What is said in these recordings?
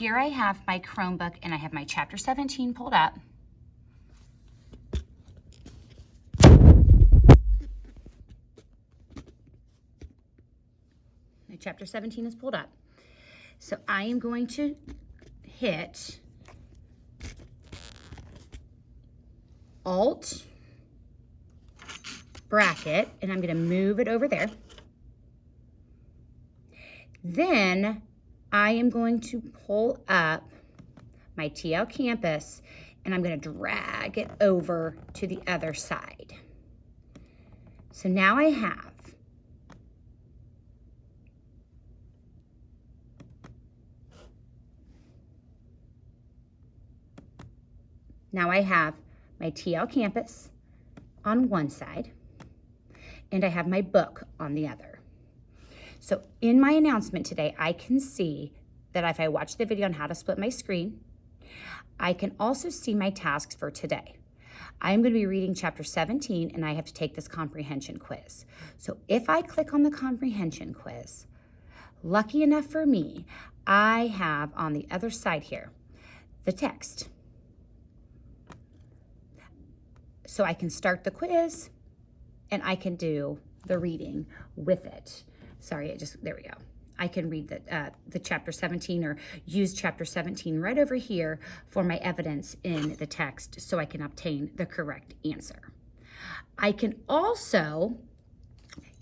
here I have my Chromebook and I have my chapter 17 pulled up. My chapter 17 is pulled up. So I am going to hit Alt bracket, and I'm going to move it over there. Then I am going to pull up my TL Campus, and I'm going to drag it over to the other side. So now I have my TL Campus on one side, and I have my book on the other. So in my announcement today, I can see that if I watch the video on how to split my screen, I can also see my tasks for today. I am going to be reading chapter 17, and I have to take this comprehension quiz. So if I click on the comprehension quiz, lucky enough for me, I have on the other side here the text. So I can start the quiz and I can do the reading with it. Sorry, there we go. I can read the chapter 17 or use chapter 17 right over here for my evidence in the text so I can obtain the correct answer. I can also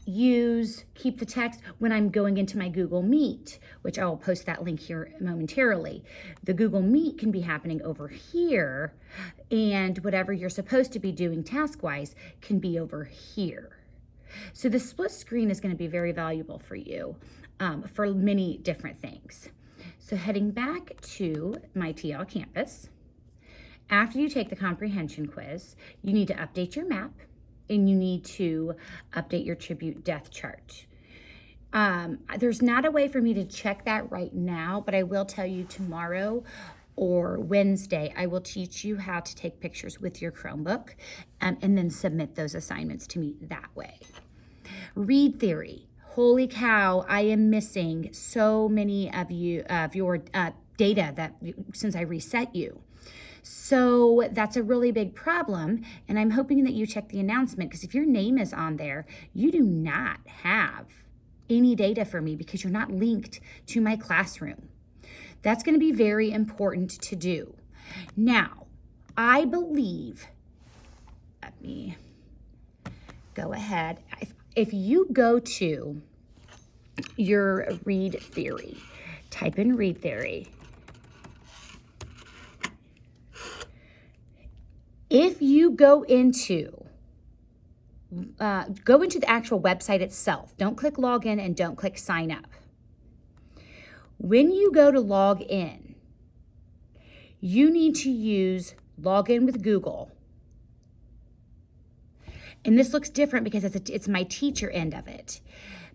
keep the text when I'm going into my Google Meet, which I will post that link here momentarily. The Google Meet can be happening over here, and whatever you're supposed to be doing task-wise can be over here. So the split screen is going to be very valuable for you for many different things. So heading back to my TL Campus, after you take the comprehension quiz, you need to update your map, and you need to update your tribute death chart. There's not a way for me to check that right now, but I will tell you tomorrow or Wednesday, I will teach you how to take pictures with your Chromebook and then submit those assignments to me that way. Read theory. Holy cow, I am missing so many of your data since I reset you. So that's a really big problem, and I'm hoping that you check the announcement, because if your name is on there, you do not have any data for me because you're not linked to my classroom. That's going to be very important to do. Now, I believe, let me go ahead. If you go to your read theory, type in read theory. If you go into the actual website itself, don't click login and don't click sign up. When you go to log in, you need to use login with Google. And this looks different because it's my teacher end of it.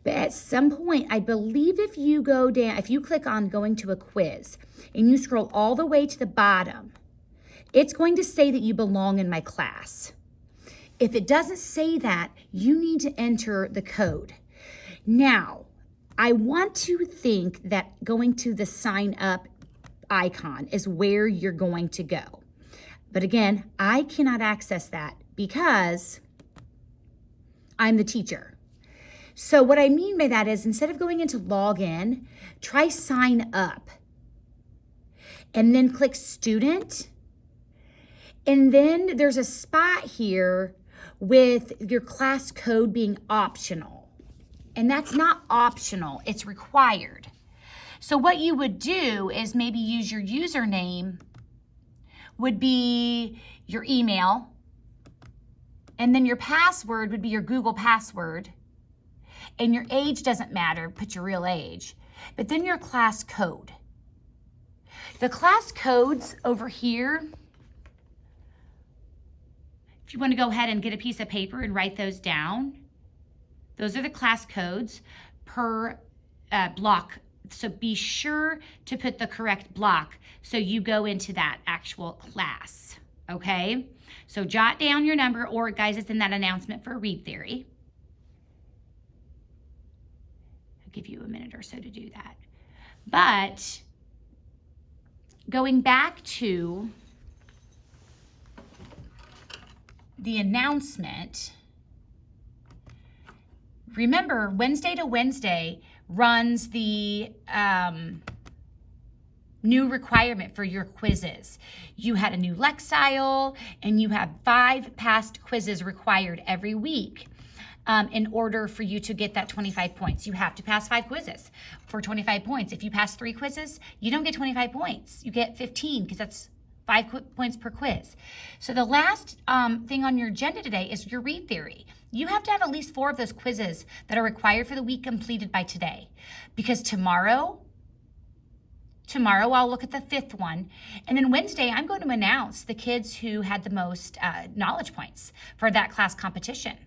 But at some point, I believe if you go down, if you click on going to a quiz and you scroll all the way to the bottom, it's going to say that you belong in my class. If it doesn't say that, you need to enter the code. Now, I want to think that going to the sign up icon is where you're going to go. But again, I cannot access that because I'm the teacher. So what I mean by that is, instead of going into login, try sign up and then click student. And then there's a spot here with your class code being optional. And that's not optional, it's required. So what you would do is maybe use your username would be your email, and then your password would be your Google password, and your age doesn't matter, put your real age, but then your class code. The class codes over here, if you want to go ahead and get a piece of paper and write those down, those are the class codes per block. So be sure to put the correct block so you go into that actual class, okay? So jot down your number, or guys, it's in that announcement for read theory. I'll give you a minute or so to do that. But going back to the announcement, remember Wednesday to Wednesday runs the new requirement for your quizzes. You had a new Lexile, and you have 5 past quizzes required every week. In order for you to get that 25 points. You have to pass 5 quizzes for 25 points. If you pass 3 quizzes, you don't get 25 points. You get 15 because that's 5 points per quiz. So the last thing on your agenda today is your read theory. You have to have at least 4 of those quizzes that are required for the week completed by today. Because tomorrow I'll look at the 5th one. And then Wednesday, I'm going to announce the kids who had the most knowledge points for that class competition.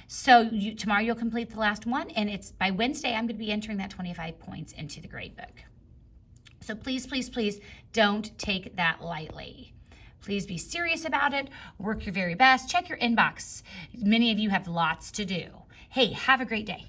So tomorrow you'll complete the last one, and it's by Wednesday I'm going to be entering that 25 points into the gradebook. So please, please, please don't take that lightly. Please be serious about it. Work your very best. Check your inbox. Many of you have lots to do. Hey, have a great day.